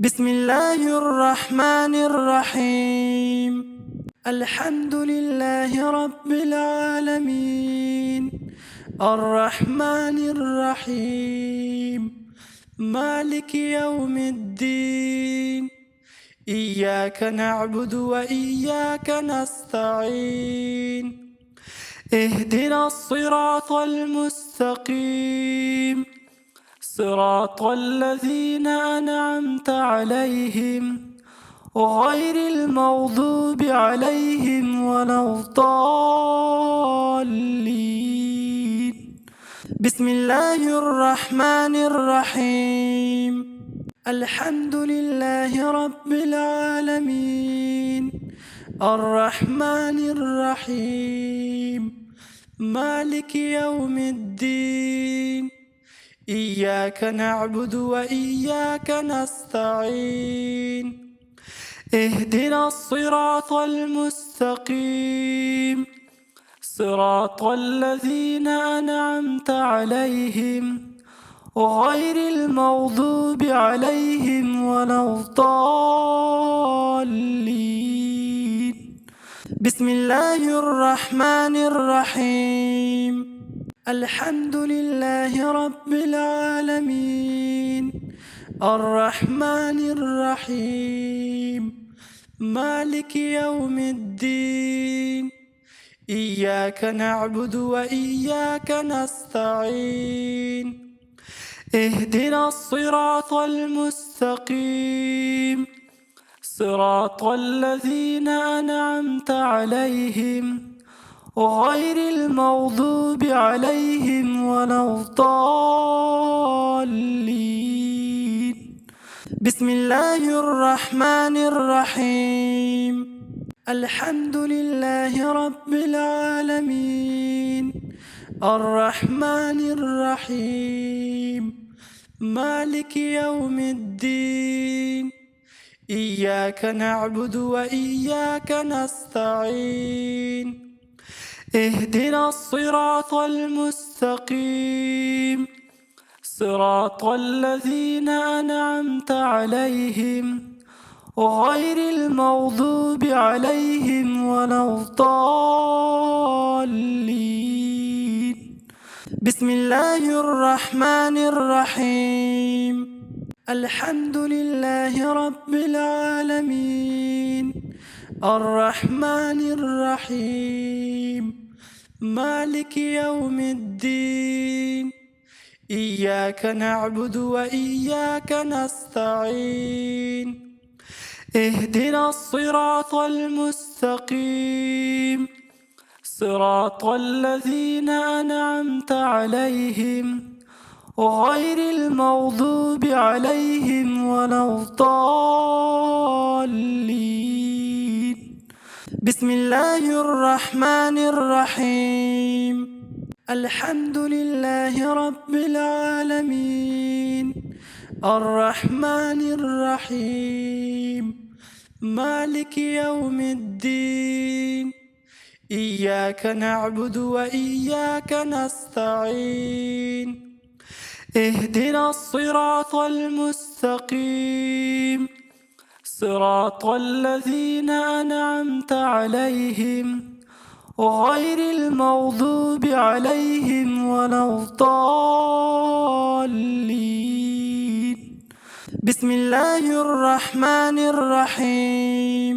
بسم الله الرحمن الرحيم. الحمد لله رب العالمين، الرحمن الرحيم، مالك يوم الدين. إياك نعبد وإياك نستعين، اهدنا الصراط المستقيم، صراط الذين أنعمت عليهم غير المغضوب عليهم ولا الضالين. بسم الله الرحمن الرحيم. الحمد لله رب العالمين، الرحمن الرحيم، مالك يوم الدين. إياك نعبد وإياك نستعين، اهدنا الصراط المستقيم، صراط الذين أنعمت عليهم غير المغضوب عليهم ولا الضالين. بسم الله الرحمن الرحيم. الحمد لله رب العالمين، الرحمن الرحيم، مالك يوم الدين. إياك نعبد وإياك نستعين، اهدنا الصراط المستقيم، صراط الذين أنعمت عليهم غير المغضوب عليهم ولا الضالين. بسم الله الرحمن الرحيم. الحمد لله رب العالمين، الرحمن الرحيم، مالك يوم الدين. إياك نعبد وإياك نستعين، اهدنا الصراط المستقيم، صراط الذين أنعمت عليهم غير المغضوب عليهم ولا الضالين. بسم الله الرحمن الرحيم. الحمد لله رب العالمين، الرحمن الرحيم، مالك يوم الدين. إياك نعبد وإياك نستعين، اهدنا الصراط المستقيم، صراط الذين أنعمت عليهم غير المغضوب عليهم ولا الضالين. بسم الله الرحمن الرحيم. الحمد لله رب العالمين، الرحمن الرحيم، مالك يوم الدين. إياك نعبد وإياك نستعين، اهدنا الصراط المستقيم، صراط الذين أنعمت عليهم غير المغضوب عليهم ولا الضالين. بسم الله الرحمن الرحيم.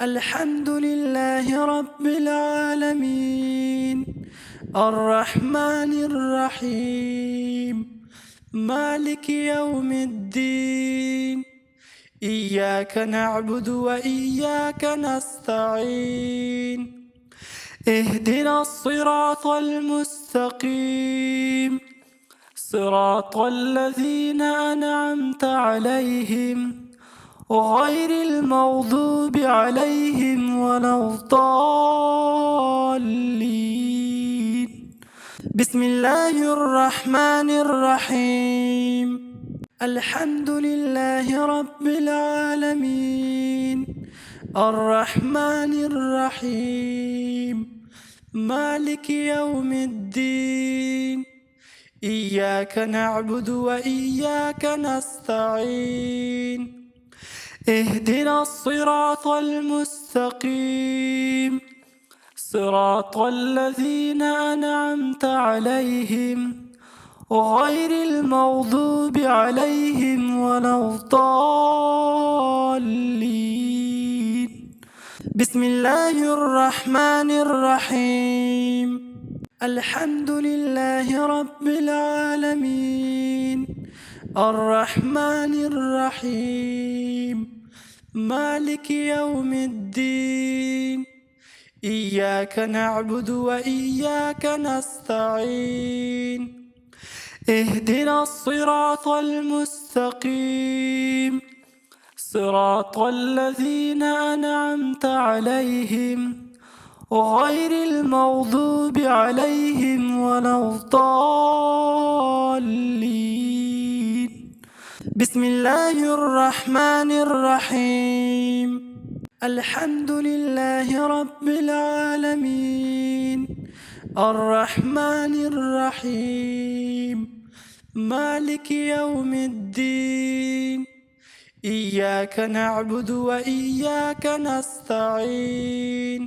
الحمد لله رب العالمين، الرحمن الرحيم، مالك يوم الدين. إياك نعبد وإياك نستعين، اهدنا الصراط المستقيم، صراط الذين أنعمت عليهم غير المغضوب عليهم ولا الضالين. بسم الله الرحمن الرحيم. الحمد لله رب العالمين، الرحمن الرحيم، مالك يوم الدين. إياك نعبد وإياك نستعين اهدنا الصراط المستقيم صراط الذين أنعمت عليهم غير المغضوب عليهم ولا الضالين. بسم الله الرحمن الرحيم. الحمد لله رب العالمين الرحمن الرحيم مالك يوم الدين إياك نعبد وإياك نستعين اهدنا الصراط المستقيم صراط الذين أنعمت عليهم غير المغضوب عليهم ولا الضالين. بسم الله الرحمن الرحيم. الحمد لله رب العالمين الرحمن الرحيم مالك يوم الدين إياك نعبد وإياك نستعين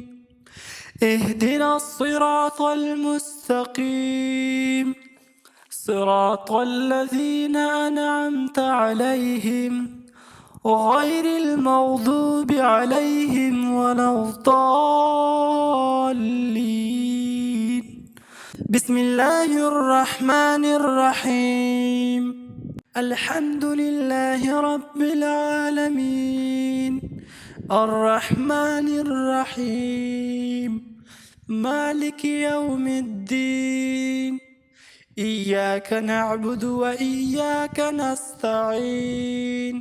اهدنا الصراط المستقيم صراط الذين أنعمت عليهم غير المغضوب عليهم ولا الضالين. بسم الله الرحمن الرحيم. الحمد لله رب العالمين الرحمن الرحيم مالك يوم الدين إياك نعبد وإياك نستعين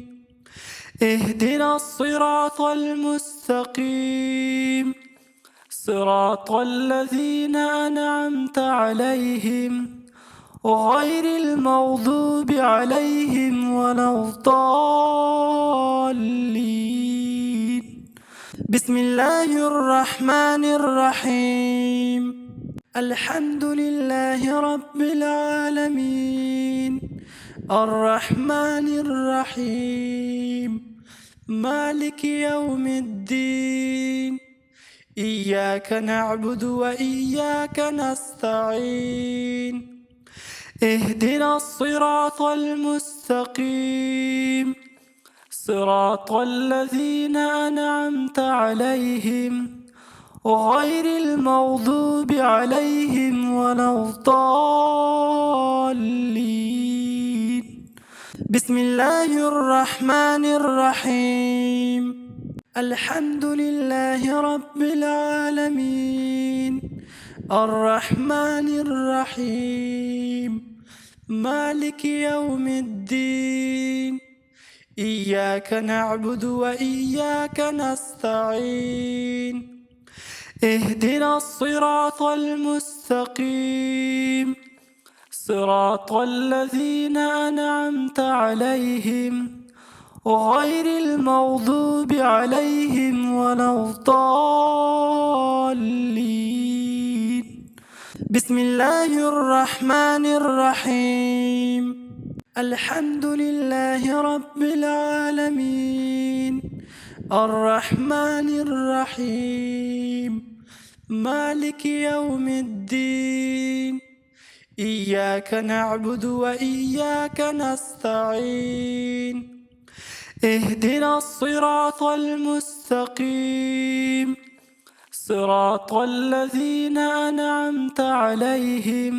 اهدنا الصراط المستقيم صراط الذين أنعمت عليهم غير المغضوب عليهم ولا الضالين. بسم الله الرحمن الرحيم. الحمد لله رب العالمين الرحمن الرحيم مالك يوم الدين إياك نعبد وإياك نستعين اهدنا الصراط المستقيم صراط الذين أنعمت عليهم غير المغضوب عليهم ولا الضالين. بسم الله الرحمن الرحيم. الحمد لله رب العالمين الرحمن الرحيم مالك يوم الدين إياك نعبد وإياك نستعين اهدنا الصراط المستقيم صراط الذين أنعمت عليهم غير المغضوب عليهم ولا الضالين. بسم الله الرحمن الرحيم. الحمد لله رب العالمين الرحمن الرحيم مالك يوم الدين إياك نعبد وإياك نستعين اهدنا الصراط المستقيم صراط الذين أنعمت عليهم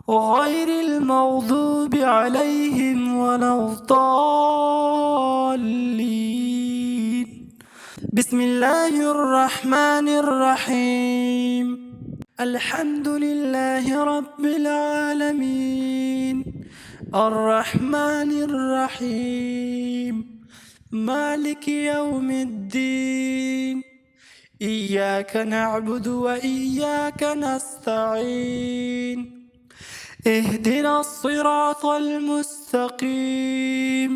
غير المغضوب عليهم ولا الضالين. بسم الله الرحمن الرحيم. الحمد لله رب العالمين الرحمن الرحيم مالك يوم الدين إياك نعبد وإياك نستعين اهدنا الصراط المستقيم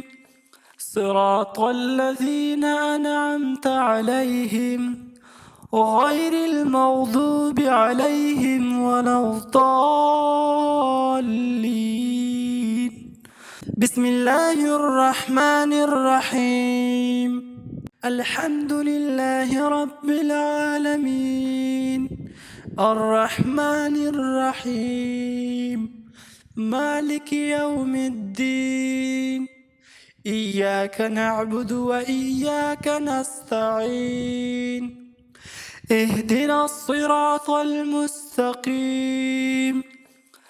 صراط الذين أنعمت عليهم غير المغضوب عليهم ولا الضالين. بسم الله الرحمن الرحيم. الحمد لله رب العالمين الرحمن الرحيم مالك يوم الدين إياك نعبد وإياك نستعين اهدنا الصراط المستقيم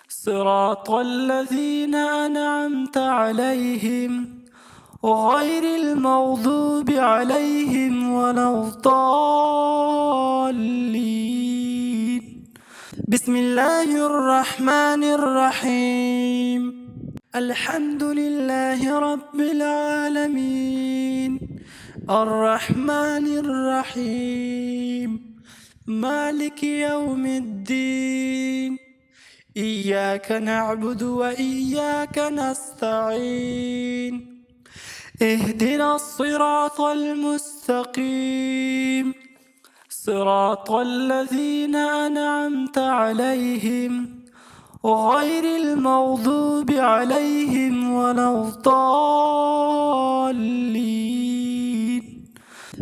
صراط الذين أنعمت عليهم غير المغضوب عليهم ولا الضالين بسم الله الرحمن الرحيم الحمد لله رب العالمين الرحمن الرحيم مالك يوم الدين إياك نعبد وإياك نستعين اهدنا الصراط المستقيم صراط الذين أنعمت عليهم غير المغضوب عليهم ولا الضالين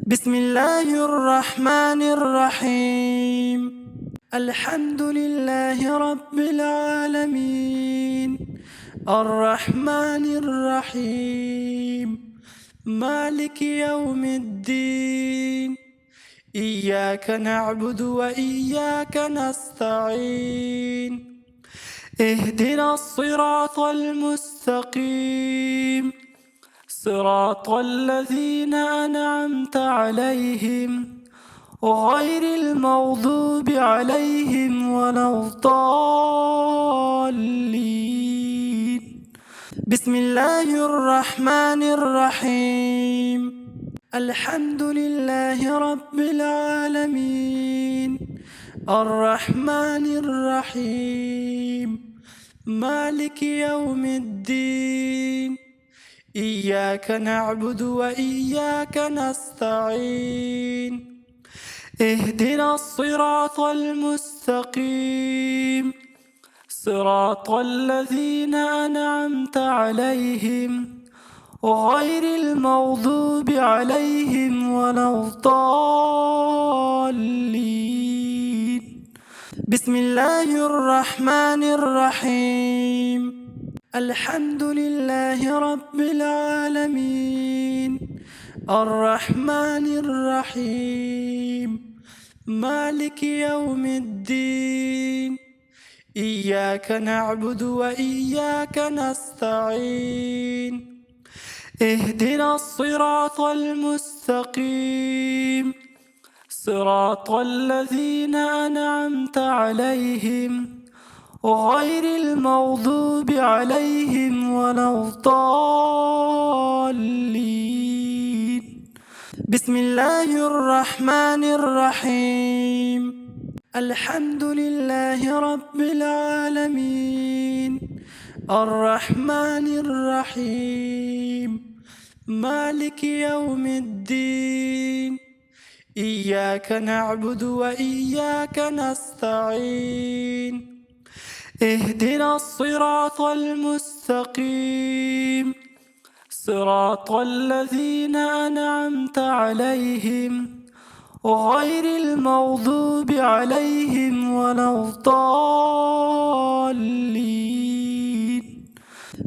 بسم الله الرحمن الرحيم الحمد لله رب العالمين الرحمن الرحيم مالك يوم الدين إياك نعبد وإياك نستعين اهدنا الصراط المستقيم صراط الذين أنعمت عليهم غير المغضوب عليهم ولا الضالين بسم الله الرحمن الرحيم الحمد لله رب العالمين الرحمن الرحيم مالك يوم الدين إياك نعبد وإياك نستعين اهدنا الصراط المستقيم صراط الذين أنعمت عليهم غير المغضوب عليهم ولا الضالين بسم الله الرحمن الرحيم الحمد لله رب العالمين الرحمن الرحيم مالك يوم الدين إياك نعبد وإياك نستعين اهدنا الصراط المستقيم صراط الذين أنعمت عليهم غير المغضوب عليهم ولا الضالين بسم الله الرحمن الرحيم الحمد لله رب العالمين الرحمن الرحيم مالك يوم الدين إياك نعبد وإياك نستعين اهدنا الصراط المستقيم صراط الذين أنعمت عليهم غير المغضوب عليهم ولا الضالين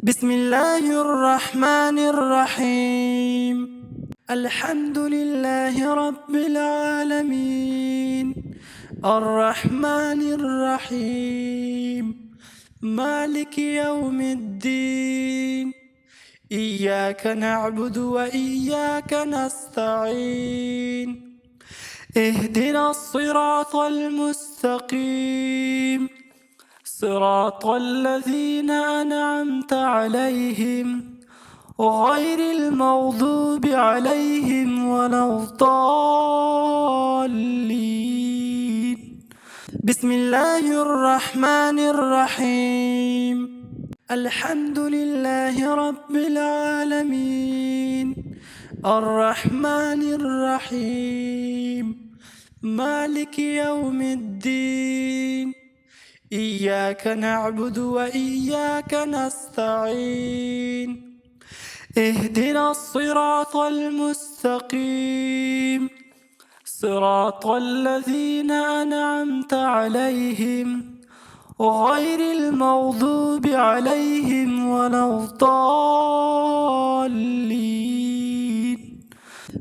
بسم الله الرحمن الرحيم الحمد لله رب العالمين الرحمن الرحيم مالك يوم الدين إياك نعبد وإياك نستعين اهدنا الصراط المستقيم صراط الذين أنعمت عليهم غير المغضوب عليهم ولا الضالين بسم الله الرحمن الرحيم الحمد لله رب العالمين الرحمن الرحيم مالك يوم الدين إياك نعبد وإياك نستعين اهدنا الصراط المستقيم صراط الذين أنعمت عليهم غير المغضوب عليهم ولا الضالين.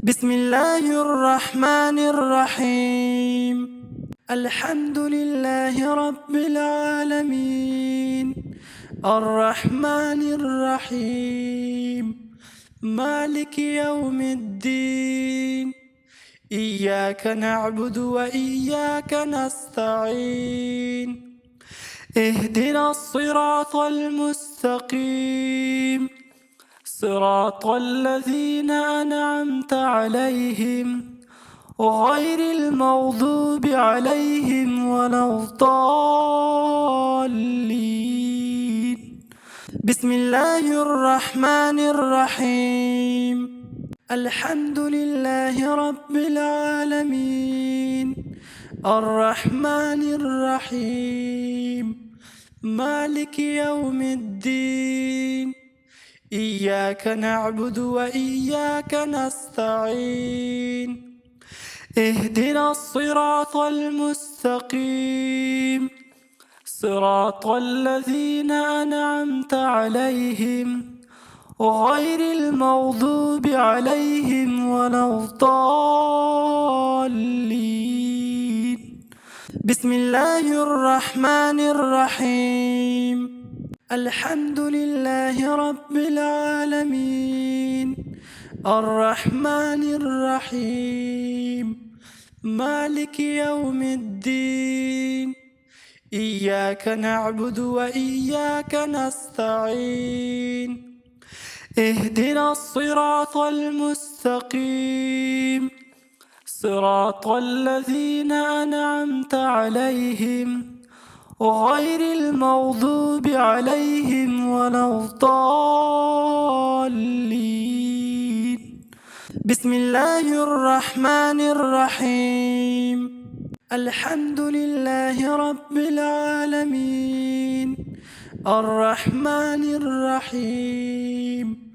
بسم الله الرحمن الرحيم. الحمد لله رب العالمين الرحمن الرحيم مالك يوم الدين إياك نعبد وإياك نستعين اهدنا الصراط المستقيم صراط الذين أنعمت عليهم غير المغضوب عليهم ولا الضالين. بسم الله الرحمن الرحيم. الحمد لله رب العالمين الرحمن الرحيم مالك يوم الدين إياك نعبد وإياك نستعين اهدنا الصراط المستقيم صراط الذين أنعمت عليهم غير المغضوب عليهم ولا الضالين. بسم الله الرحمن الرحيم. الحمد لله رب العالمين الرحمن الرحيم مالك يوم الدين إياك نعبد وإياك نستعين اهدنا الصراط المستقيم صراط الذين أنعمت عليهم غير المغضوب عليهم ولا الضالين. بسم الله الرحمن الرحيم. الحمد لله رب العالمين الرحمن الرحيم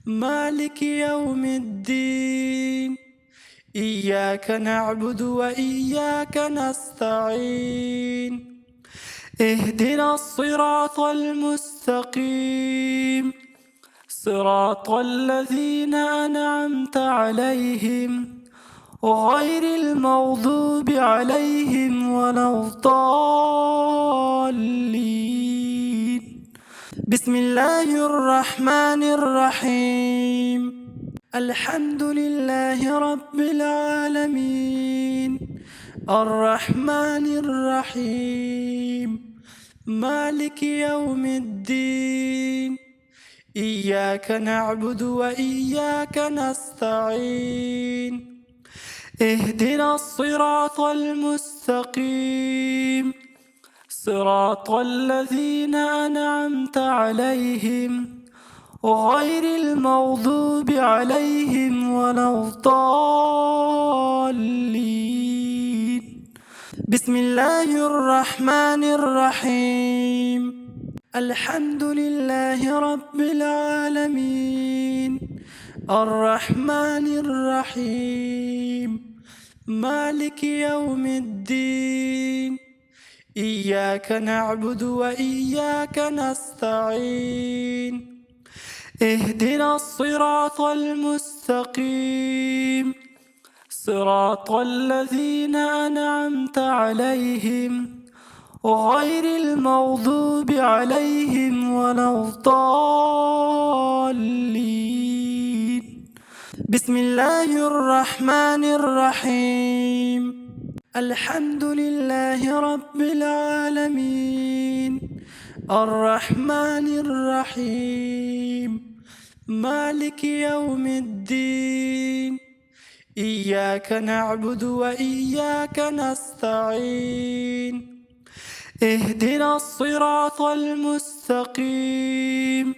مالك يوم الدين إياك نعبد وإياك نستعين اهدنا الصراط المستقيم صراط الذين أنعمت عليهم غير المغضوب عليهم ولا الضالين. بسم الله الرحمن الرحيم. الحمد لله رب العالمين الرحمن الرحيم مالك يوم الدين إياك نعبد وإياك نستعين اهدنا الصراط المستقيم صراط الذين أنعمت عليهم غير المغضوب عليهم ولا الضالين. بسم الله الرحمن الرحيم. الحمد لله رب العالمين الرحمن الرحيم مالك يوم الدين إياك نعبد وإياك نستعين اهدنا الصراط المستقيم صراط الذين أنعمت عليهم غير المغضوب عليهم ولا الضالين. بسم الله الرحمن الرحيم. الحمد لله رب العالمين الرحمن الرحيم مالك يوم الدين إياك نعبد وإياك نستعين اهدنا الصراط المستقيم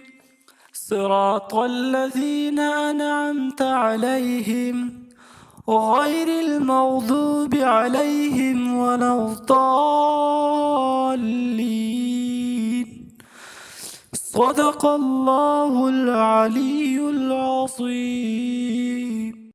صراط الذين أنعمت عليهم غير المغضوب عليهم ولا الضالين. صدق الله العلي العظيم.